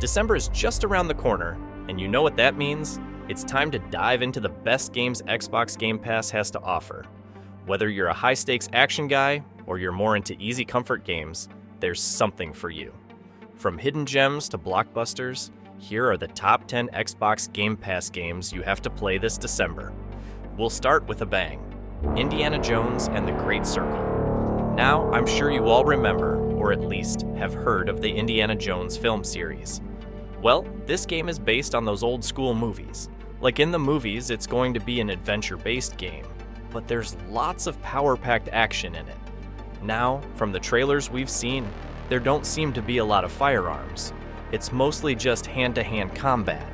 December is just around the corner, and you know what that means? It's time to dive into the best games Xbox Game Pass has to offer. Whether you're a high-stakes action guy or you're more into easy comfort games, there's something for you. From hidden gems to blockbusters, here are the top 10 Xbox Game Pass games you have to play this December. We'll start with a bang. Indiana Jones and the Great Circle. Now, I'm sure you all remember, or at least have heard of the Indiana Jones film series. Well, this game is based on those old school movies. Like in the movies, it's going to be an adventure-based game, but there's lots of power-packed action in it. Now, from the trailers we've seen, there don't seem to be a lot of firearms. It's mostly just hand-to-hand combat.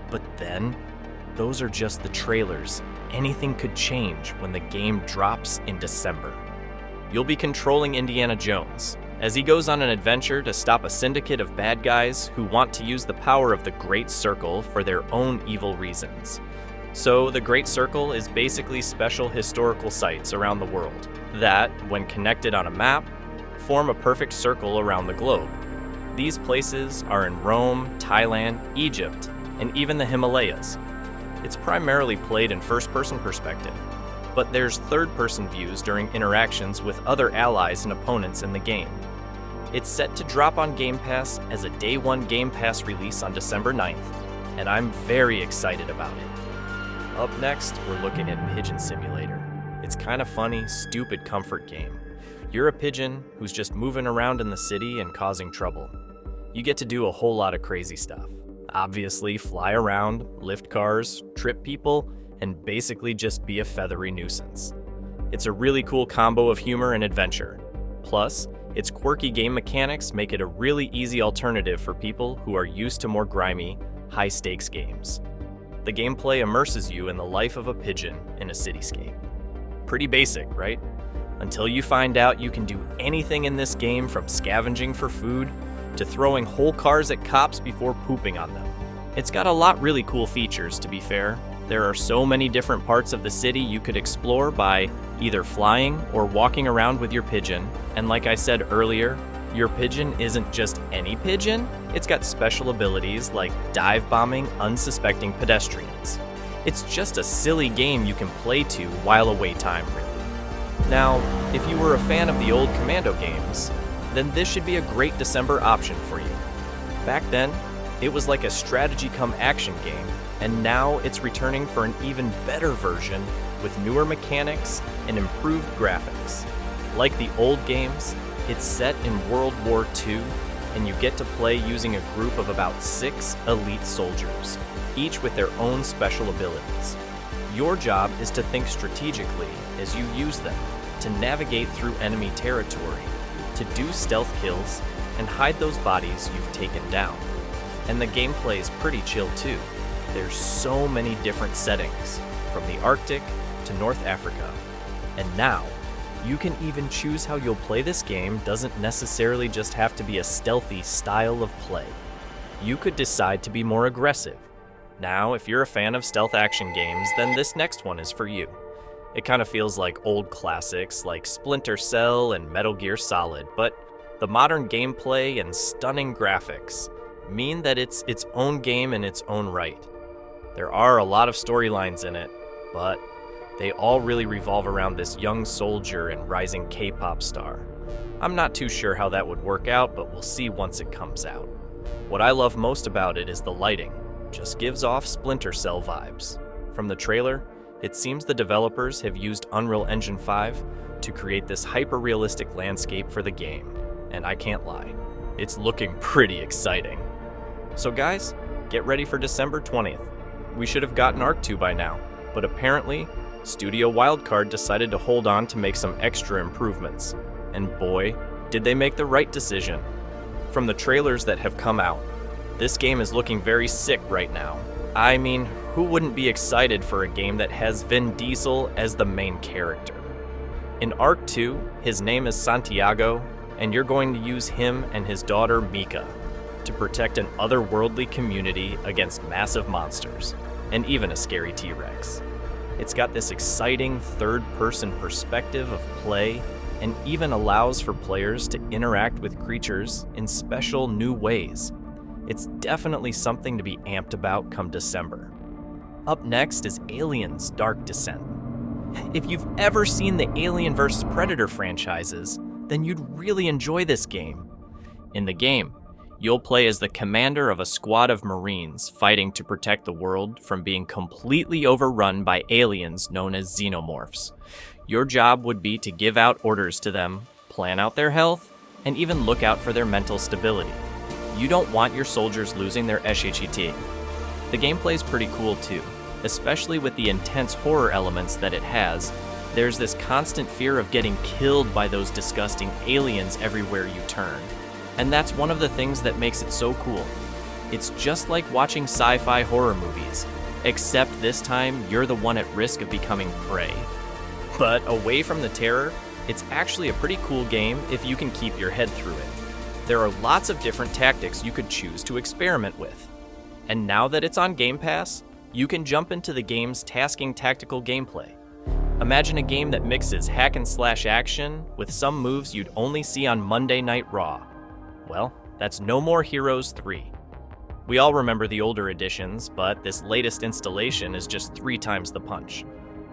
But then, those are just the trailers. Anything could change when the game drops in December. You'll be controlling Indiana Jones as he goes on an adventure to stop a syndicate of bad guys who want to use the power of the Great Circle for their own evil reasons. So the Great Circle is basically special historical sites around the world that, when connected on a map, form a perfect circle around the globe. These places are in Rome, Thailand, Egypt, and even the Himalayas. It's primarily played in first-person perspective, but there's third-person views during interactions with other allies and opponents in the game. It's set to drop on Game Pass as a Day 1 Game Pass release on December 9th, and I'm very excited about it. Up next, we're looking at Pigeon Simulator. It's kind of funny, stupid comfort game. You're a pigeon who's just moving around in the city and causing trouble. You get to do a whole lot of crazy stuff. Obviously, fly around, lift cars, trip people, and basically just be a feathery nuisance. It's a really cool combo of humor and adventure. Plus, its quirky game mechanics make it a really easy alternative for people who are used to more grimy, high-stakes games. The gameplay immerses you in the life of a pigeon in a cityscape. Pretty basic, right? Until you find out you can do anything in this game, from scavenging for food to throwing whole cars at cops before pooping on them. It's got a lot really cool features, to be fair. There are so many different parts of the city you could explore by either flying or walking around with your pigeon. And like I said earlier, your pigeon isn't just any pigeon. It's got special abilities like dive bombing unsuspecting pedestrians. It's just a silly game you can play to while away time, really. Now, if you were a fan of the old Commando games, then this should be a great December option for you. Back then, it was like a strategy-come-action game, and now it's returning for an even better version with newer mechanics and improved graphics. Like the old games, it's set in World War II, and you get to play using a group of about 6 elite soldiers, each with their own special abilities. Your job is to think strategically as you use them, to navigate through enemy territory, to do stealth kills, and hide those bodies you've taken down. And the gameplay is pretty chill too. There's so many different settings, from the Arctic to North Africa. And now, you can even choose how you'll play this game. Doesn't necessarily just have to be a stealthy style of play. You could decide to be more aggressive. Now, if you're a fan of stealth action games, then this next one is for you. It kind of feels like old classics like Splinter Cell and Metal Gear Solid, but the modern gameplay and stunning graphics mean that it's its own game in its own right. There are a lot of storylines in it, but they all really revolve around this young soldier and rising K-pop star. I'm not too sure how that would work out, but we'll see once it comes out. What I love most about it is the lighting. Just gives off Splinter Cell vibes. From the trailer, it seems the developers have used Unreal Engine 5 to create this hyper-realistic landscape for the game, and I can't lie, it's looking pretty exciting. So guys, get ready for December 20th. We should have gotten Arc 2 by now, but apparently, Studio Wildcard decided to hold on to make some extra improvements. And boy, did they make the right decision. From the trailers that have come out, this game is looking very sick right now. I mean, who wouldn't be excited for a game that has Vin Diesel as the main character? In Arc 2, his name is Santiago, and you're going to use him and his daughter Mika to protect an otherworldly community against massive monsters, and even a scary T-Rex. It's got this exciting third-person perspective of play, and even allows for players to interact with creatures in special new ways. It's definitely something to be amped about come December. Up next is Aliens: Dark Descent. If you've ever seen the Alien vs. Predator franchises, then you'd really enjoy this game. In the game, you'll play as the commander of a squad of Marines fighting to protect the world from being completely overrun by aliens known as xenomorphs. Your job would be to give out orders to them, plan out their health, and even look out for their mental stability. You don't want your soldiers losing their SHET. The gameplay's pretty cool too, especially with the intense horror elements that it has. There's this constant fear of getting killed by those disgusting aliens everywhere you turn. And that's one of the things that makes it so cool. It's just like watching sci-fi horror movies, except this time you're the one at risk of becoming prey. But away from the terror, it's actually a pretty cool game if you can keep your head through it. There are lots of different tactics you could choose to experiment with. And now that it's on Game Pass, you can jump into the game's tasking tactical gameplay. Imagine a game that mixes hack and slash action with some moves you'd only see on Monday Night Raw. Well, that's No More Heroes 3. We all remember the older editions, but this latest installation is just 3 times the punch.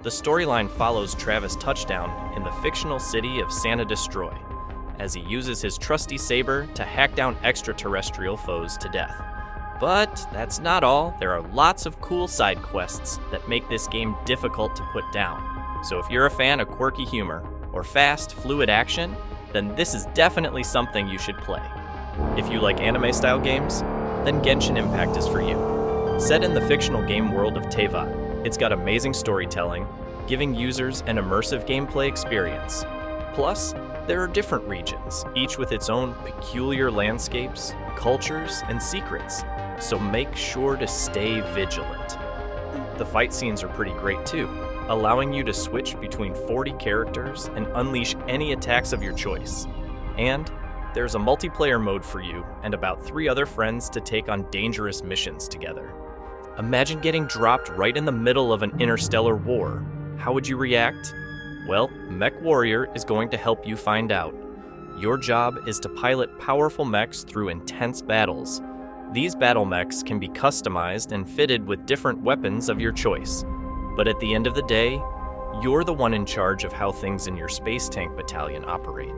The storyline follows Travis Touchdown in the fictional city of Santa Destroy, as he uses his trusty saber to hack down extraterrestrial foes to death. But that's not all. There are lots of cool side quests that make this game difficult to put down. So if you're a fan of quirky humor or fast, fluid action, then this is definitely something you should play. If you like anime-style games, then Genshin Impact is for you. Set in the fictional game world of Teyvat, it's got amazing storytelling, giving users an immersive gameplay experience. Plus, there are different regions, each with its own peculiar landscapes, cultures, and secrets, so make sure to stay vigilant. The fight scenes are pretty great too, allowing you to switch between 40 characters and unleash any attacks of your choice. And there's a multiplayer mode for you and about 3 other friends to take on dangerous missions together. Imagine getting dropped right in the middle of an interstellar war. How would you react? Well, Mech Warrior is going to help you find out. Your job is to pilot powerful mechs through intense battles. These battle mechs can be customized and fitted with different weapons of your choice. But at the end of the day, you're the one in charge of how things in your space tank battalion operate.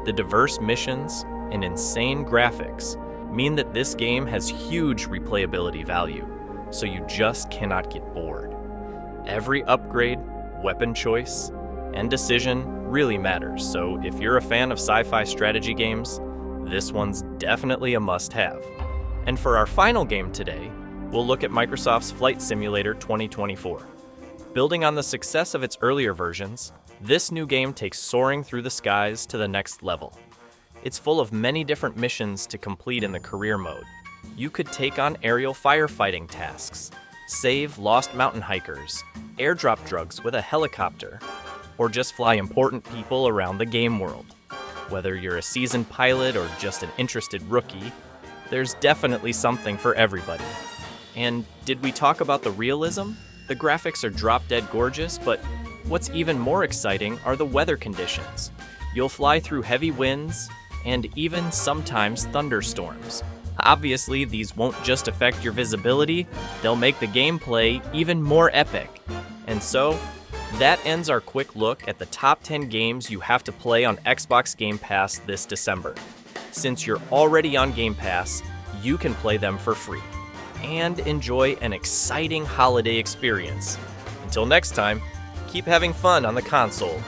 The diverse missions and insane graphics mean that this game has huge replayability value, so you just cannot get bored. Every upgrade, weapon choice, and decision really matters, so if you're a fan of sci-fi strategy games, this one's definitely a must-have. And for our final game today, we'll look at Microsoft's Flight Simulator 2024. Building on the success of its earlier versions, this new game takes soaring through the skies to the next level. It's full of many different missions to complete in the career mode. You could take on aerial firefighting tasks, save lost mountain hikers, airdrop drugs with a helicopter, or just fly important people around the game world. Whether you're a seasoned pilot or just an interested rookie, there's definitely something for everybody. And did we talk about the realism? The graphics are drop-dead gorgeous, but what's even more exciting are the weather conditions. You'll fly through heavy winds and even sometimes thunderstorms. Obviously, these won't just affect your visibility, they'll make the gameplay even more epic. And so, that ends our quick look at the top 10 games you have to play on Xbox Game Pass this December. Since you're already on Game Pass, you can play them for free and enjoy an exciting holiday experience. Until next time, keep having fun on the console